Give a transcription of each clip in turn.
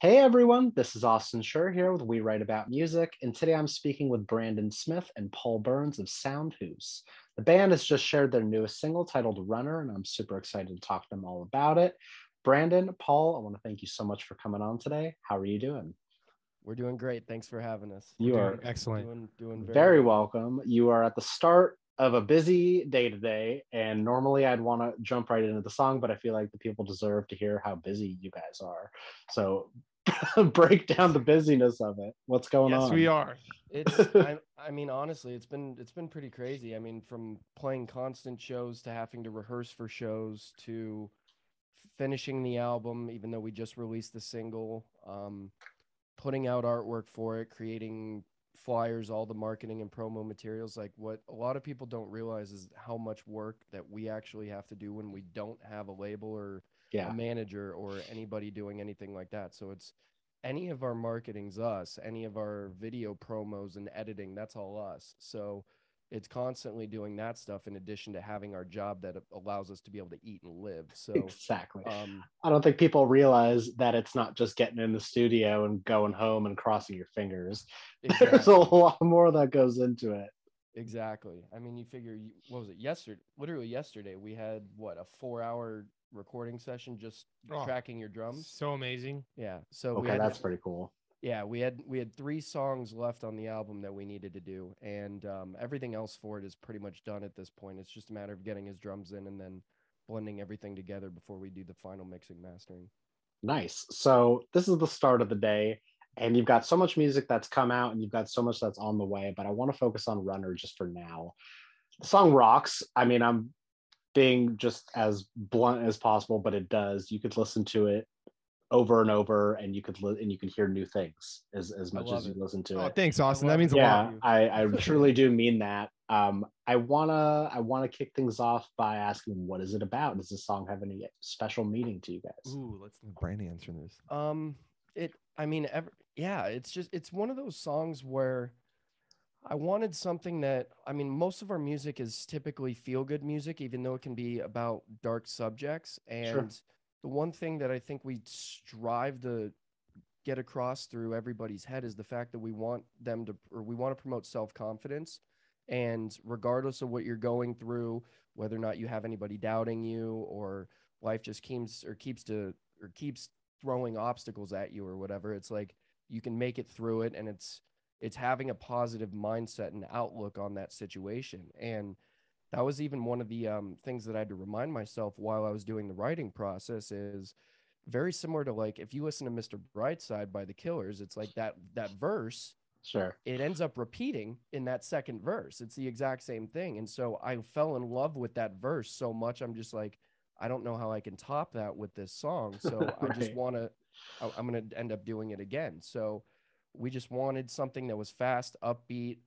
Hey everyone, this is Austin Schur here with We Write About Music, and today I'm speaking with Brandon Smith and Paul Burns of Soundhoose. The band has just shared their newest single titled Runner, and I'm super excited to talk to them all about it. Brandon, Paul, I want to thank you so much for coming on today. How are you doing? We're doing great. Thanks for having us. We're You doing are excellent. Doing very very well. welcome. You are at the start of a busy day today, and normally I'd want to jump right into the song, but I feel like the people deserve to hear how busy you guys are. So break down the busyness of it. What's going Yes, we on? are. I mean honestly, it's been pretty crazy. I mean, from playing constant shows to having to rehearse for shows to finishing the album even though we just released the single, putting out artwork for it, creating flyers, all the marketing and promo materials. Like, what a lot of people don't realize is how much work that we actually have to do when we don't have a label or a Yeah, manager or anybody doing anything like that. So it's any of our marketing's us, any of our video promos and editing, that's all us. So it's constantly doing that stuff in addition to having our job that allows us to be able to eat and live. So exactly. um I don't think people realize that it's not just getting in the studio and going home and crossing your fingers. There's a exactly. lot more that goes into it. Exactly. I mean, you figure, what was it, yesterday? Literally yesterday, we had what, a 4 hour recording session just Oh, tracking your drums. so amazing. Yeah. So we Okay, had that's to, pretty cool. yeah, we had three songs left on the album that we needed to do, and everything else for it is pretty much done at this point. It's just a matter of getting his drums in and then blending everything together before we do the final mixing mastering. Nice. So this is the start of the day, and you've got so much music that's come out, and you've got so much that's on the way. But I want to focus on Runner just for now. The song rocks. I mean, I'm being just as blunt as possible, but it does. You could listen to it over and over, and and you can hear new things as I much as love you it. listen to Oh, it. thanks, I Austin. That love means it. a lot. Thank Yeah, you. I truly do mean that. I wanna kick things off by asking, what is it about? Does this song have any special meaning to you guys? Ooh, let's let Brandy answer this. I mean, yeah, it's one of those songs where I wanted something that, I mean, most of our music is typically feel good music, even though it can be about dark subjects. Sure. And the one thing that I think we strive to get across through everybody's head is the fact that we want them to, or we want to promote self confidence. And regardless of what you're going through, whether or not you have anybody doubting you, or life just keeps throwing obstacles at you or whatever, it's like you can make it through it, and it's having a positive mindset and outlook on that situation. And that was even one of the things that I had to remind myself while I was doing the writing process is very similar to, like, if you listen to Mr. Brightside by the Killers, it's like that verse, Sure. it ends up repeating in that second verse. It's the exact same thing. And so I fell in love with that verse so much. I'm just like, I don't know how I can top that with this song. So I just Right. want to, I'm going to end up doing it again. So we just wanted something that was fast, upbeat,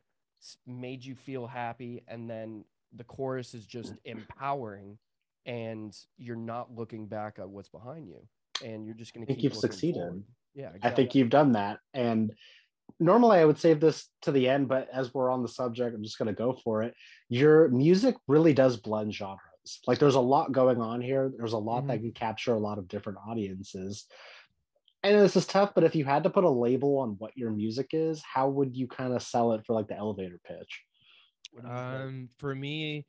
made you feel happy. And then the chorus is just empowering, and you're not looking back at what's behind you, and you're just I going to think keep you've looking succeeded. forward. Yeah, I think exactly. you've done that. And normally I would save this to the end, but as we're on the subject, I'm just going to go for it. Your music really does blend genres. Like, there's a lot going on here. There's a lot that Hmm. can capture a lot of different audiences. And this is tough, but if you had to put a label on what your music is, how would you kind of sell it for like the elevator pitch? What do you think? For me,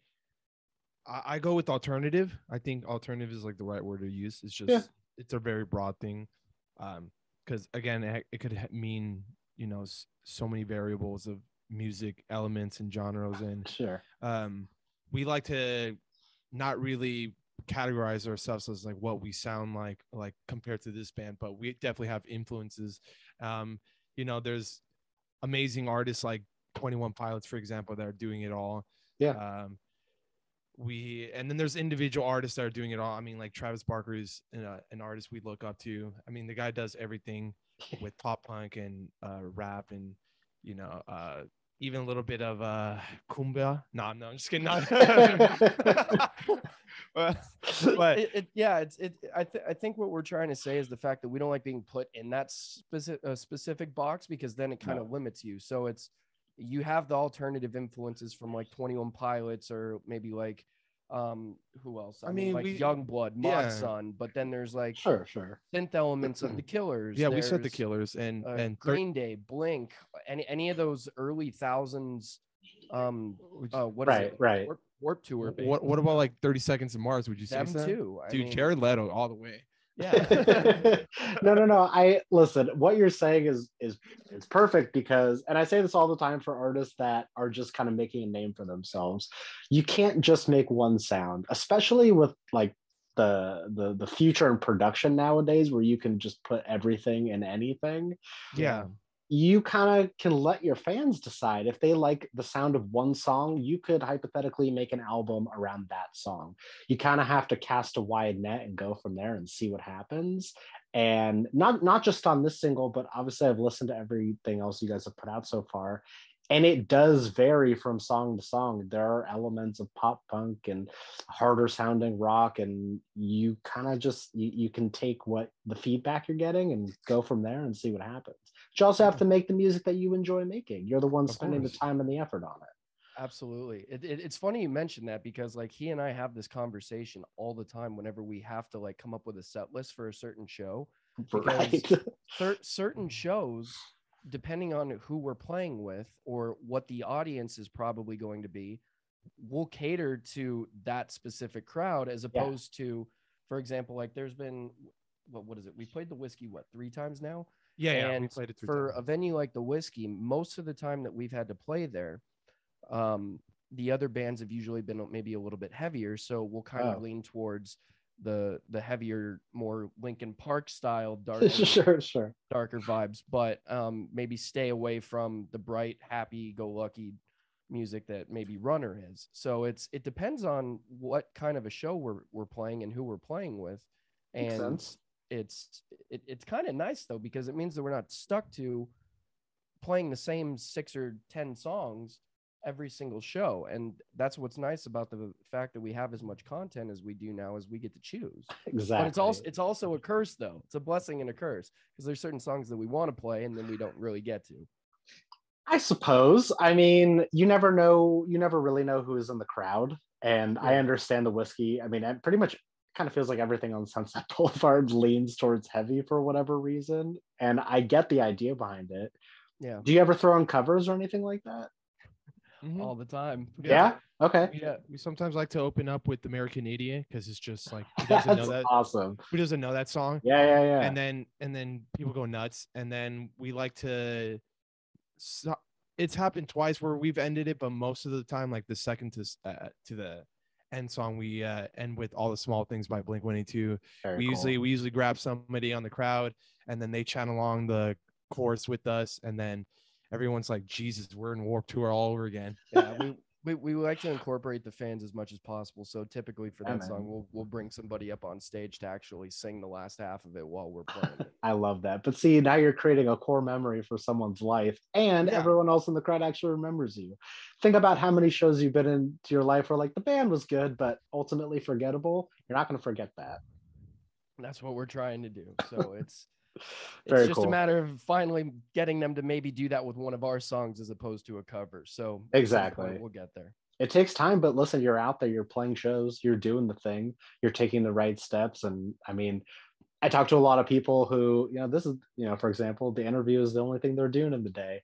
I go with alternative. I think alternative is like the right word to use. It's Yeah, just it's a very broad thing. Because again, it could mean so many variables of music elements and genres, and sure. um, we like to not really categorize ourselves as like what we sound like compared to this band, but we definitely have influences. Um, there's amazing artists like 21 Pilots, for example, that are doing it all. Yeah. Um, and then there's individual artists that are doing it all. I mean, like Travis Barker is an artist we look up to. I mean, the guy does everything with pop punk and rap and you know uh even a little bit of cumbia. No, no, I'm just kidding. but, but Yeah, I think what we're trying to say is the fact that we don't like being put in that specific box, because then it kind No. of limits you. So it's, you have the alternative influences from like 21 Pilots, or maybe like Who else? I mean, like we Youngblood, Mod Sun, but then there's like Sure. synth elements of the Killers. Yeah, we said the There's Killers and Green Day, Blink, any of those early thousands. What is it? Right. Warp Tour. What about like 30 Seconds of Mars? Would you say them so? too? Dude, Jared Leto all the way. Yeah. No. I listen. What you're saying is it's perfect because, and I say this all the time for artists that are just kind of making a name for themselves. You can't just make one sound, especially with like the future in production nowadays, where you can just put everything in anything. Yeah. You kind of can let your fans decide if they like the sound of one song. You could hypothetically make an album around that song. You kind of have to cast a wide net and go from there and see what happens. And not just on this single, but obviously I've listened to everything else you guys have put out so far, and it does vary from song to song. There are elements of pop punk and harder sounding rock, and you kind of just you can take what the feedback you're getting and go from there and see what happens. But you also have to make the music that you enjoy making. You're the one spending the time and the effort on it. Absolutely. It's funny you mentioned that because like he and I have this conversation all the time whenever we have to like come up with a set list for a certain show. Because certain shows, depending on who we're playing with or what the audience is probably going to be, will cater to that specific crowd as opposed to, for example, like there's been what is it? We played the Whiskey 3 times now. Yeah, we played it 3 for times. a venue like the Whiskey, most of the time that we've had to play there, the other bands have usually been maybe a little bit heavier, so we'll kind of lean towards the heavier, more Linkin Park style, darker, darker vibes, but maybe stay away from the bright, happy-go-lucky music that maybe Runner is. So it depends on what kind of a show we're playing and who we're playing with, and it's kind of nice though because it means that we're not stuck to playing the same 6 or 10 songs every single show, and that's what's nice about the fact that we have as much content as we do now, as we get to choose. Exactly. But it's also a curse though. It's a blessing and a curse because there's certain songs that we want to play and then we don't really get to. I suppose. I mean, you never know. You never really know who is in the crowd. And I understand the Whiskey. I mean, it pretty much kind of feels like everything on Sunset Boulevard leans towards heavy for whatever reason. And I get the idea behind it. Yeah. Do you ever throw in covers or anything like that? All the time. Yeah. Okay. Yeah. We sometimes like to open up with American Idiot because it's just like who doesn't know that? Awesome. Who doesn't know that song? Yeah. And then people go nuts. And then we like to. It's happened twice where we've ended it, but most of the time, like the second to the end song, we end with All the Small Things by Blink-182. We usually grab somebody on the crowd, and then they chant along the chorus with us, and then everyone's like, Jesus, we're in Warped Tour all over again. Yeah, we like to incorporate the fans as much as possible. So typically for that song, we'll bring somebody up on stage to actually sing the last half of it while we're playing it. I love that. But see, now you're creating a core memory for someone's life, and everyone else in the crowd actually remembers you. Think about how many shows you've been into your life where like the band was good, but ultimately forgettable. You're not going to forget that. That's what we're trying to do. So it's just cool. a matter of finally getting them to maybe do that with one of our songs as opposed to a cover. So exactly, we'll get there. It takes time, but listen, you're out there, you're playing shows, you're doing the thing, you're taking the right steps. And I mean, I talk to a lot of people who, this is, for example, the interview is the only thing they're doing in the day.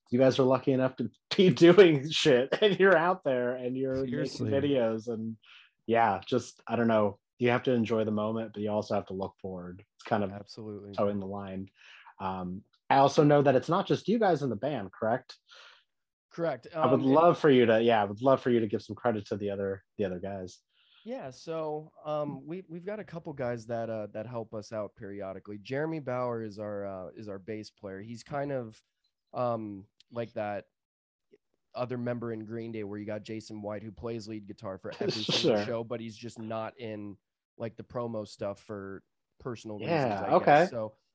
You guys are lucky enough to be doing shit, and you're out there and you're making videos, and just, I don't know. You have to enjoy the moment, but you also have to look forward. It's kind of absolutely towing the line. I also know that it's not just you guys in the band, correct? Correct. I would love for you to give some credit to the other guys. Yeah, so we've got a couple guys that help us out periodically. Jeremy Bauer is our bass player. He's kind of like that other member in Green Day where you got Jason White who plays lead guitar for every single show, but he's just not in like the promo stuff for personal reasons, I guess.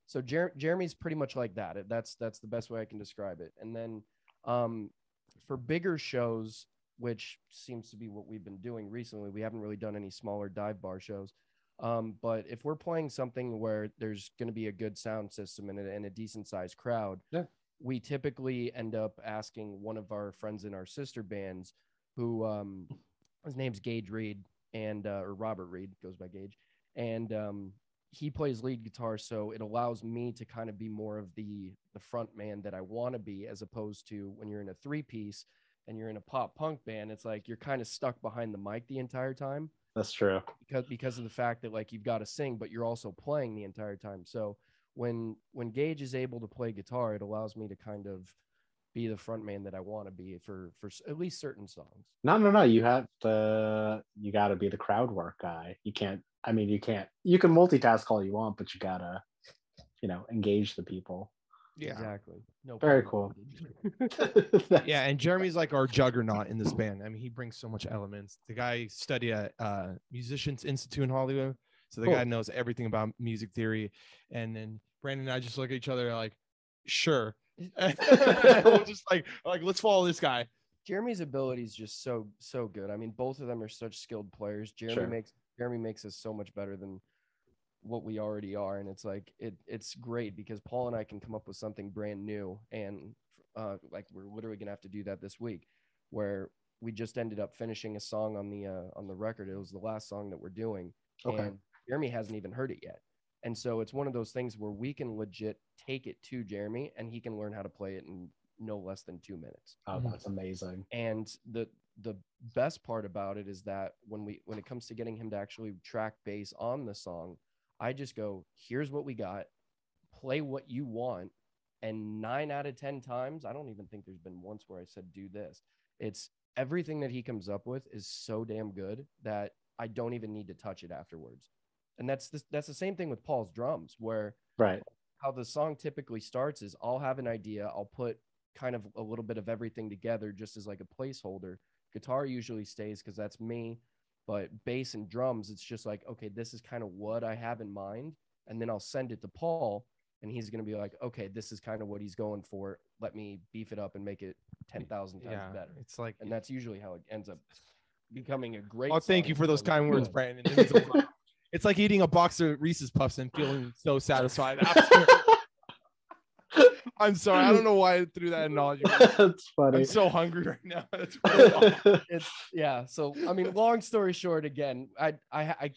So Jeremy's pretty much like that. That's the best way I can describe it. And then for bigger shows, which seems to be what we've been doing recently, we haven't really done any smaller dive bar shows. But if we're playing something where there's going to be a good sound system and a decent sized crowd, we typically end up asking one of our friends in our sister bands, who his name's Gage Reed. and or Robert Reed goes by Gage, and he plays lead guitar, so it allows me to kind of be more of the front man that I want to be, as opposed to when you're in a 3-piece and you're in a pop punk band, it's like you're kind of stuck behind the mic the entire time. That's true. Because of the fact that like you've got to sing, but you're also playing the entire time. So when Gage is able to play guitar, it allows me to kind of be the front man that I want to be for at least certain songs. No. You have to. You got to be the crowd work guy. You can't. I mean, you can't. You can multitask all you want, but you gotta, engage the people. Yeah, exactly. No, very cool. Yeah, and Jeremy's like our juggernaut in this band. I mean, he brings so much elements. The guy studied at Musicians Institute in Hollywood, so the guy knows everything about music theory. And then Brandon and I just look at each other like, sure. We're just like let's follow this guy. Jeremy's ability is just so good. I mean, both of them are such skilled players. Jeremy makes us so much better than what we already are, and it's like it's great because Paul and I can come up with something brand new, and like we're literally gonna have to do that this week, where we just ended up finishing a song on the record. It was the last song that we're doing, and Jeremy hasn't even heard it yet. And so it's one of those things where we can legit take it to Jeremy and he can learn how to play it in no less than 2 minutes. Oh, that's amazing. And the best part about it is that when it comes to getting him to actually track bass on the song, I just go, here's what we got, play what you want. And 9 out of 10 times, I don't even think there's been once where I said, do this. It's everything that he comes up with is so damn good that I don't even need to touch it afterwards. And that's the same thing with Paul's drums, where how the song typically starts is I'll have an idea. I'll put kind of a little bit of everything together just as like a placeholder. Guitar usually stays because that's me, but bass and drums, it's just like, okay, this is kind of what I have in mind. And then I'll send it to Paul and he's going to be like, okay, this is kind of what he's going for. Let me beef it up and make it 10,000 times better. It's like, and that's usually how it ends up becoming a great song. Thank you for those kind words, Brandon. It's like eating a box of Reese's Puffs and feeling so satisfied after. I'm sorry. I don't know why I threw that analogy. That's funny. I'm so hungry right now. So, I mean, long story short, again, I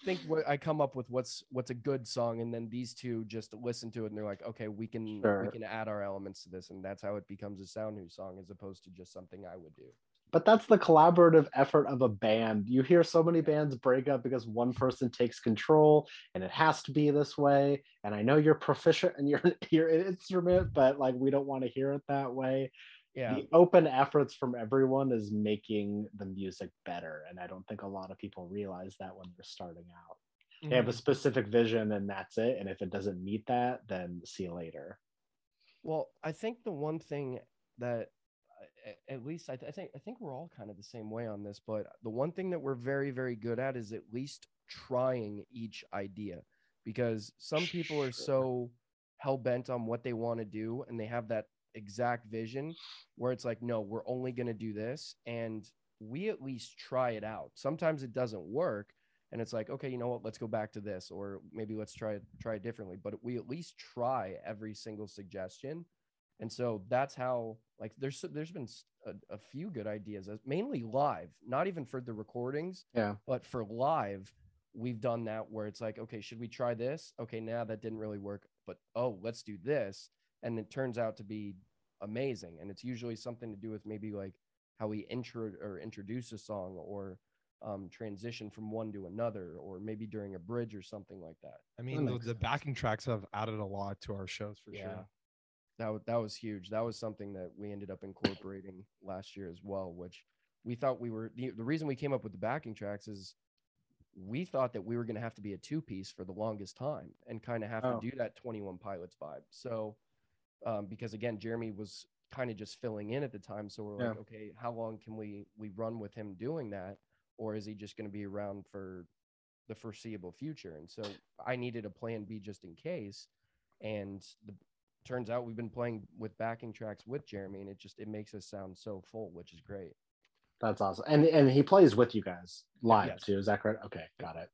think I come up with what's a good song, and then these two just listen to it and they're like, okay, we can add our elements to this, and that's how it becomes a Soundhoose song as opposed to just something I would do. But that's the collaborative effort of a band. You hear so many bands break up because one person takes control and it has to be this way. And I know you're proficient in your instrument, but like we don't want to hear it that way. Yeah. The open efforts from everyone is making the music better. And I don't think a lot of people realize that when they're starting out. They have a specific vision and that's it. And if it doesn't meet that, then see you later. Well, I think the one thing that at least I think we're all kind of the same way on this, but the one thing that we're very, very good at is at least trying each idea, because some people are so hell-bent on what they want to do and they have that exact vision where it's like, no, we're only going to do this, and we at least try it out. Sometimes it doesn't work and it's like, okay, you know what, let's go back to this, or maybe let's try it differently, but we at least try every single suggestion. And so that's how, like, there's been a few good ideas, mainly live, not even for the recordings, but for live, we've done that where it's like, okay, should we try this? Okay, now that didn't really work, but let's do this. And it turns out to be amazing. And it's usually something to do with maybe like how we introduce a song, or transition from one to another, or maybe during a bridge or something like that. I mean, the backing tracks have added a lot to our shows for sure. That was huge. That was something that we ended up incorporating last year as well, which we thought the reason we came up with the backing tracks is we thought that we were going to have to be a 2-piece for the longest time and kind of have to do that 21 Pilots vibe. So, because again, Jeremy was kind of just filling in at the time. So we're like, okay, how long can we run with him doing that? Or is he just going to be around for the foreseeable future? And so I needed a plan B just in case. And turns out we've been playing with backing tracks with Jeremy, and it makes us sound so full, which is great. That's awesome. And he plays with you guys live too. Is that correct? Okay, got it.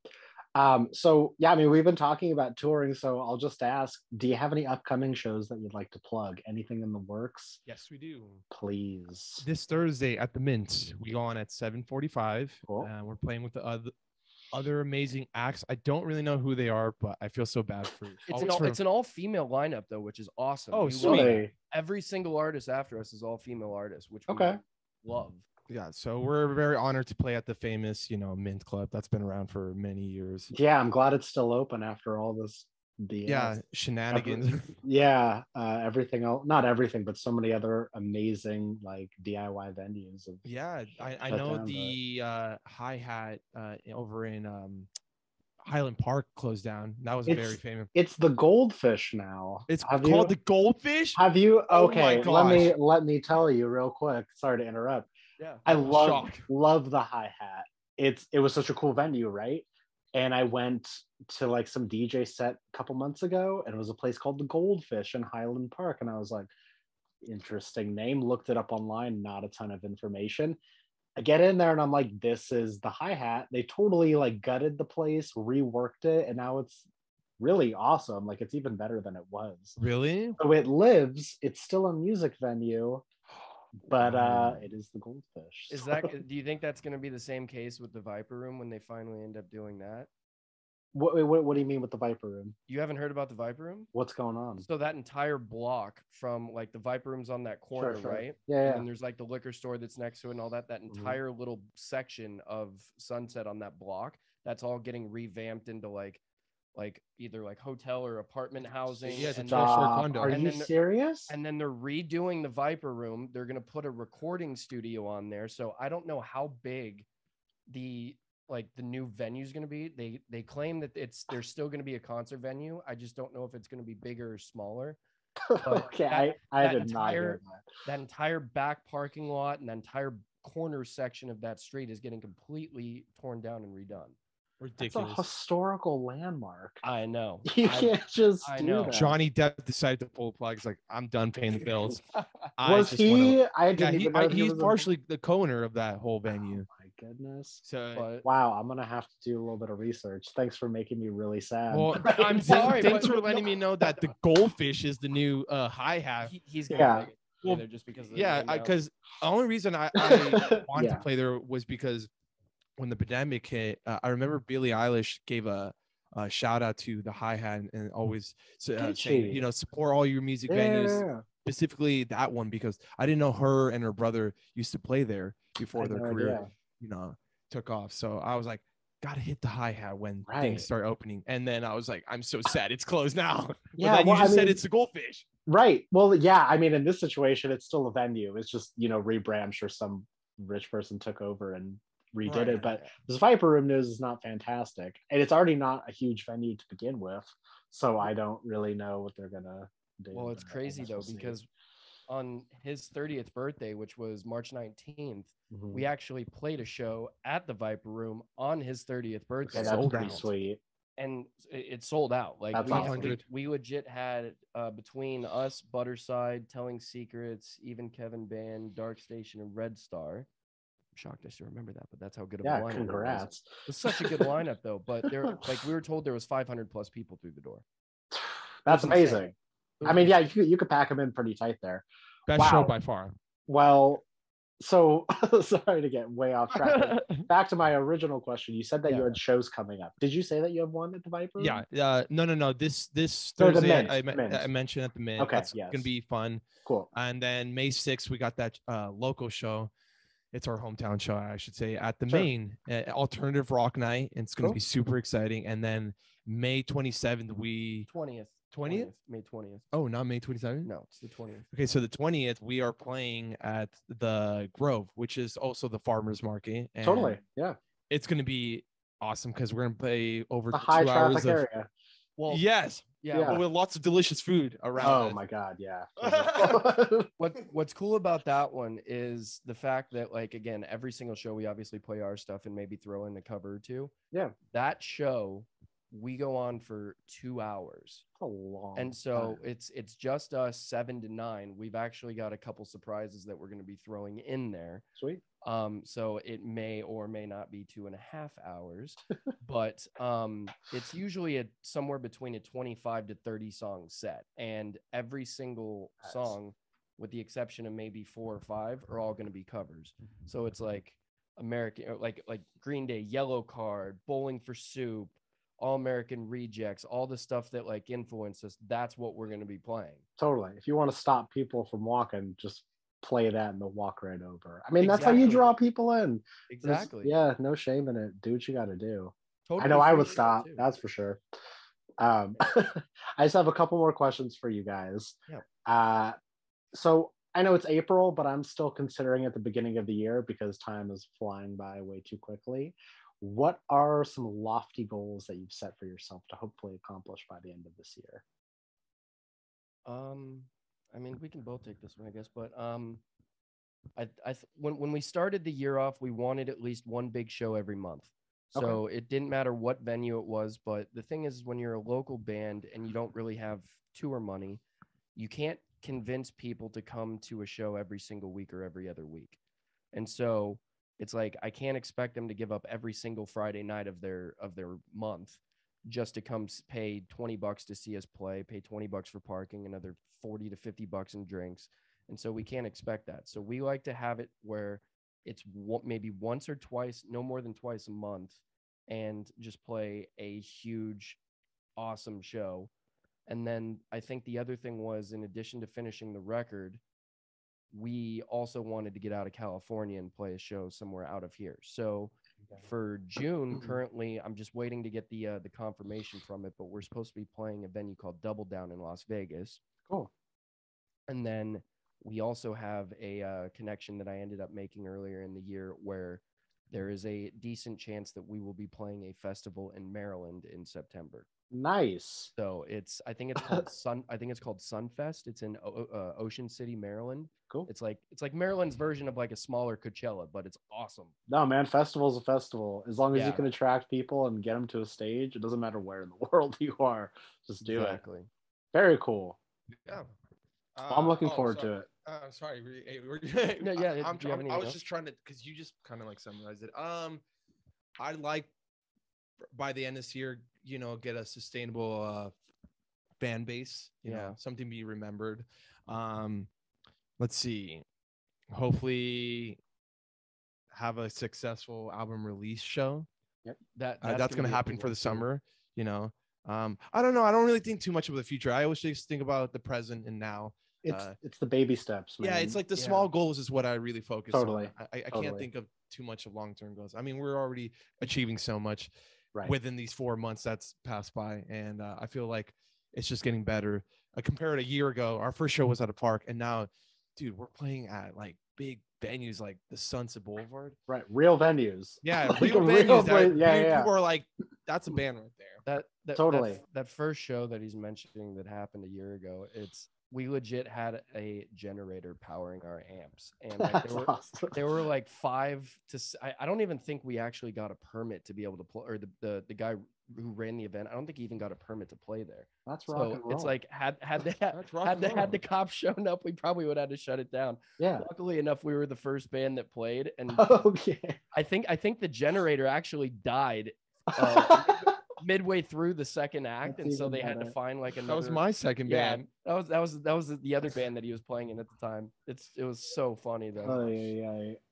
So yeah, I mean, we've been talking about touring, so I'll just ask, do you have any upcoming shows that you'd like to plug? Anything in the works? Yes, we do. Please. This Thursday at the Mint, we go on at 7:45. Cool. We're playing with the other amazing acts. I don't really know who they are, but I feel so bad for. It's an all-female lineup though, which is awesome. Oh, We sweet. love that. Really? Every single artist after us is all female artists, which we Okay. love. Yeah, so we're very honored to play at the famous, Mint Club that's been around for many years. Yeah, I'm glad it's still open after all this BS. Yeah, shenanigans. Yeah, everything else, not everything, but so many other amazing like DIY venues. Yeah, I shut know down, the hi-hat over in Highland Park closed down. That was very famous. It's the Goldfish now. It's called the Goldfish. Have you? Oh my Okay, gosh. let me tell you real quick. Sorry to interrupt. Yeah, I I'm love shocked. the hi-hat. It was such a cool venue, right? And I went to like some DJ set a couple months ago, and it was a place called the Goldfish in Highland Park, and I was like, interesting name. Looked it up online, not a ton of information. I get in there and I'm like, this is the hi-hat. They totally like gutted the place, reworked it, and now it's really awesome. Like it's even better than it was. Really? So it lives, it's still a music venue, but Wow. it is the Goldfish. is that? Do you think that's going to be the same case with the Viper Room when they finally end up doing that? What do you mean with the Viper Room? You haven't heard about the Viper Room? What's going on? So that entire block from like the Viper Room's on that corner, Sure. right? Yeah, And yeah. then there's like the liquor store that's next to it and all that. That entire little section of Sunset on that block, that's all getting revamped into like either like hotel or apartment housing. Yeah, it's a and top floor Stop. condo. Are And you then- serious? and then they're redoing the Viper Room. They're gonna put a recording studio on there. So I don't know how big the new venue is going to be. They claim that there's still going to be a concert venue. I just don't know if it's going to be bigger or smaller. But Okay, I that did not hear entire that. that entire back parking lot and that entire corner section of that street is getting completely torn down and redone. It's a Ridiculous. historical landmark. I know. You can't just I do know. that. Johnny Depp decided to pull the plug. He's like, I'm done paying the bills. Was just wanna- he? I Yeah, didn't even know he he's was partially the co-owner of that whole Oh venue. my goodness. So, But Wow, I'm gonna have to do a little bit of research. Thanks for making me really sad. well, I'm sorry, Thanks but- for letting me know that the Goldfish is the new hi-hat. he's gonna Yeah. play Well, there just because of the Yeah, name now. because the only reason I wanted to Yeah. play there was because when the pandemic hit, I remember Billie Eilish gave a shout out to the hi-hat and always Did saying, she? support all your music venues, specifically that one, because I didn't know her and her brother used to play there before had their no career, idea. took off. So I was like, gotta hit the hi-hat when Right. things start opening. And then I was like, I'm so sad it's closed now. Yeah, But then well, you just I said mean- it's the Goldfish. Right. Well, yeah. I mean, in this situation, it's still a venue. It's just rebrand. I'm sure some rich person took over and redid Right. it. But this Viper Room news is not fantastic, and it's already not a huge venue to begin with. So I don't really know what they're gonna do. Well, it's but I crazy guess though, we'll see. because on his 30th birthday, which was March 19th, Mhm. we actually played a show at the Viper Room on his 30th birthday. Yeah, that's sold pretty out. sweet. And it sold out. Like That's we, awesome. we legit had between us, Butterside, Telling Secrets, even Kevin Band, Dark Station, and Red Star. I'm shocked I still remember that, but that's how good of a Yeah, lineup it was. congrats. It was such a good lineup though. But there, like we were told, there was 500 plus people through the door. That's It was insane. amazing. It I was mean, yeah, insane. you could pack them in pretty tight there. Best show Wow. by far. Well, so sorry to get way off track. Back to my original question. You said that you Yeah. had shows coming up. Did you say that you have one at the Viper? Yeah. No. This So the Thursday Mint. I mentioned at the Mint. Okay, That's yes. gonna be fun. Cool. And then May 6th, we got that local show. It's our hometown show, I should say, at the Sure. Main alternative rock night. And it's gonna Cool. be super exciting. And then May 27th, we 20th. 20th? May 20th. Oh, not May 27th. No, it's the 20th. Okay, so the 20th, we are playing at the Grove, which is also the farmers market. And Totally. Yeah. it's gonna be awesome because we're gonna play over A high 2 hours traffic of area. Well, yes, yeah. Yeah. but with lots of delicious food around. Oh it. my God. Yeah. What's cool about that one is the fact that, like, again, every single show we obviously play our stuff and maybe throw in a cover or two. Yeah. That show we go on for 2 hours. a long And so time. it's just us 7 to 9. We've actually got a couple surprises that we're going to be throwing in there. Sweet. So it may or may not be 2.5 hours, but it's usually somewhere between a 25 to 30 song set, and every single Nice. song, with the exception of maybe 4 or 5, are all going to be covers. So it's like American, like Green Day, Yellow Card, Bowling for Soup, All American Rejects, all the stuff that like influenced us. That's what we're going to be playing. Totally. If you want to stop people from walking, just play that and they'll walk right over. I mean, that's how you Exactly. draw people in. Exactly. Yeah, no shame in it. Do what you got to do. I know Totally I free would to go stop. too. That's for sure. I just have a couple more questions for you guys. Yeah. So I know it's April, but I'm still considering at the beginning of the year because time is flying by way too quickly. What are some lofty goals that you've set for yourself to hopefully accomplish by the end of this year? I mean, we can both take this one, I guess, but when we started the year off, we wanted at least one big show every month. Okay. So it didn't matter what venue it was, but the thing is, when you're a local band and you don't really have tour money, you can't convince people to come to a show every single week or every other week. And so it's like I can't expect them to give up every single Friday night of their month just to come pay $20 to see us play, pay $20 for parking, another 40 to $50 in drinks. And so we can't expect that. So we like to have it where it's maybe once or twice, no more than twice a month, and just play a huge, awesome show. And then I think the other thing was, in addition to finishing the record, we also wanted to get out of California and play a show somewhere out of here. So for June, currently, I'm just waiting to get the confirmation from it, but we're supposed to be playing a venue called Double Down in Las Vegas. Cool. And then we also have a connection that I ended up making earlier in the year where there is a decent chance that we will be playing a festival in Maryland in September. Nice. So I think it's called Sunfest. It's in Ocean City, Maryland. Cool. It's like Maryland's version of like a smaller Coachella, but it's awesome. No, man, festival's a festival. As long as you Yeah. can attract people and get them to a stage, it doesn't matter where in the world you are. Just do it. Very cool. Yeah. I'm looking forward to it. Sorry. I was just trying to, because you just kind of like summarized it. I'd like by the end of this year, get a sustainable fan base. You know, something to be remembered. Let's see. Hopefully, have a successful album release show. Yep. That's going to happen for the summer. I don't know. I don't really think too much of the future. I always just think about the present and now. It's the baby steps, man. Yeah, it's like the small goals is what I really focus on. I Totally. can't think of too much of long-term goals. I mean, we're already achieving so much within these 4 months that's passed by, and I feel like it's just getting better. Compared to a year ago, our first show was at a park, and now, dude, we're playing at like big venues like the Sunset Boulevard. Right, real venues. Yeah, like real venues. Yeah. People are like, that's a band right there. That first show that he's mentioning that happened a year ago, we legit had a generator powering our amps, and like there were like 5 to I don't even think we actually got a permit to be able to play, or the guy who ran the event, I don't think he even got a permit to play there. That's rock and roll. It's like had the cops shown up, we probably would have had to shut it down. Yeah. Luckily enough, we were the first band that played, and I think the generator actually died midway through the second act. That's, and so they had to find like another. That was my second band. That was the other band that he was playing in at the time. It was so funny though.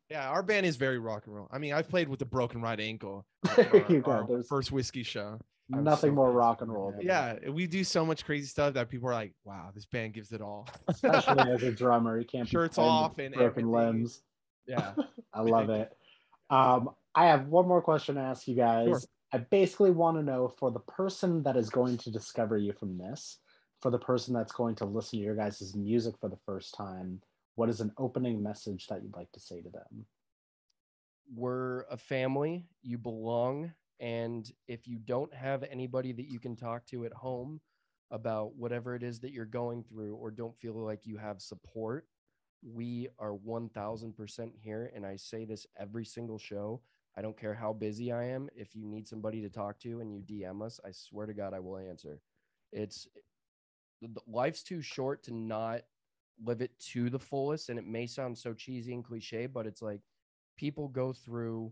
Yeah, our band is very rock and roll. I mean, I've played with a broken right ankle. Our first whiskey show. Nothing more rock and roll. Yeah, we do so much crazy stuff that people are like, "Wow, this band gives it all." Especially as a drummer, you can't shirts off and broken limbs. Yeah, I love it. I have one more question to ask you guys. Sure. I basically want to know, for the person that is going to discover you from this, for the person that's going to listen to your guys' music for the first time, what is an opening message that you'd like to say to them? We're a family. You belong. And if you don't have anybody that you can talk to at home about whatever it is that you're going through, or don't feel like you have support, we are 1000% here. And I say this every single show. I don't care how busy I am. If you need somebody to talk to and you DM us, I swear to God, I will answer. Life's too short to not live it to the fullest. And it may sound so cheesy and cliche, but it's like people go through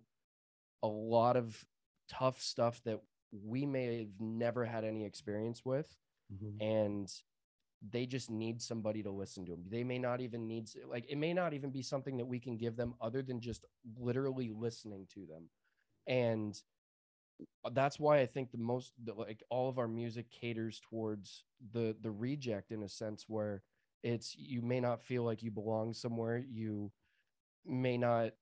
a lot of tough stuff that we may have never had any experience with. Mm-hmm. And they just need somebody to listen to them. They may not even need, like, it may not even be something that we can give them other than just literally listening to them. And that's why I think like all of our music caters towards the reject, in a sense where it's, you may not feel like you belong somewhere. You may not,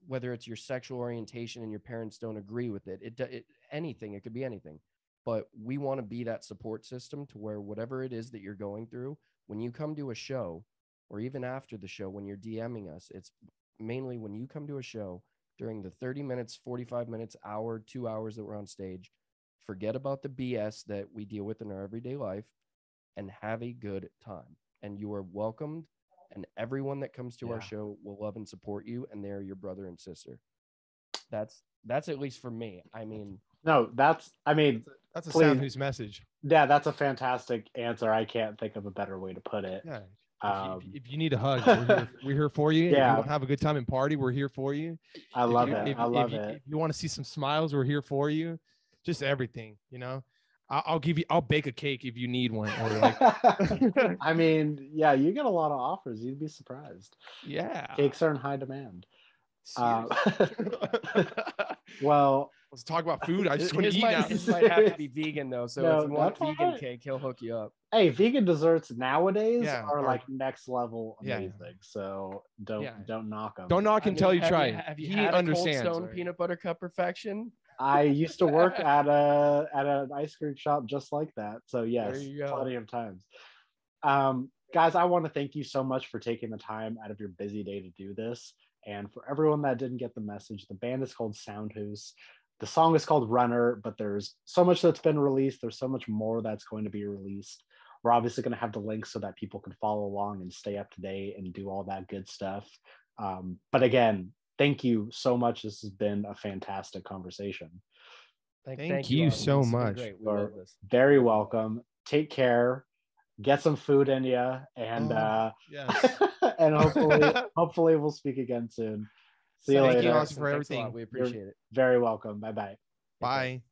whether it's your sexual orientation and your parents don't agree with it, anything, it could be anything. But we want to be that support system to where whatever it is that you're going through, when you come to a show, or even after the show, when you're DMing us, it's mainly when you come to a show during the 30 minutes, 45 minutes, hour, 2 hours that we're on stage, forget about the BS that we deal with in our everyday life and have a good time. And you are welcomed, and everyone that comes to our show will love and support you, and they're your brother and sister. That's at least for me. I mean, no, that's a Soundhoose message. Yeah, that's a fantastic answer. I can't think of a better way to put it. Yeah. If you need a hug, we're here for you. Yeah. If you want to have a good time and party, we're here for you. I love it. If you want to see some smiles, we're here for you. Just everything, I'll bake a cake if you need one. Or like, I mean, yeah, you get a lot of offers. You'd be surprised. Yeah, cakes are in high demand. Well, let's talk about food. I just want to eat now. His might have to be vegan though, so if you want vegan cake, he'll hook you up. Hey, vegan desserts nowadays are like next level amazing. Yeah. So don't knock them. Don't knock until you try it. Have you had a Cold Stone peanut butter cup perfection? I used to work at an ice cream shop just like that. So yes, plenty of times. Guys, I want to thank you so much for taking the time out of your busy day to do this. And for everyone that didn't get the message, the band is called Soundhoose. The song is called Runner, but there's so much that's been released. There's so much more that's going to be released. We're obviously going to have the links so that people can follow along and stay up to date and do all that good stuff. But again, thank you so much. This has been a fantastic conversation. Thank you so much. You're very welcome. Take care. Get some food in you, and yes. and hopefully we'll speak again soon. See you later. Thank you for everything. We appreciate it. Very welcome. Bye-bye. Bye.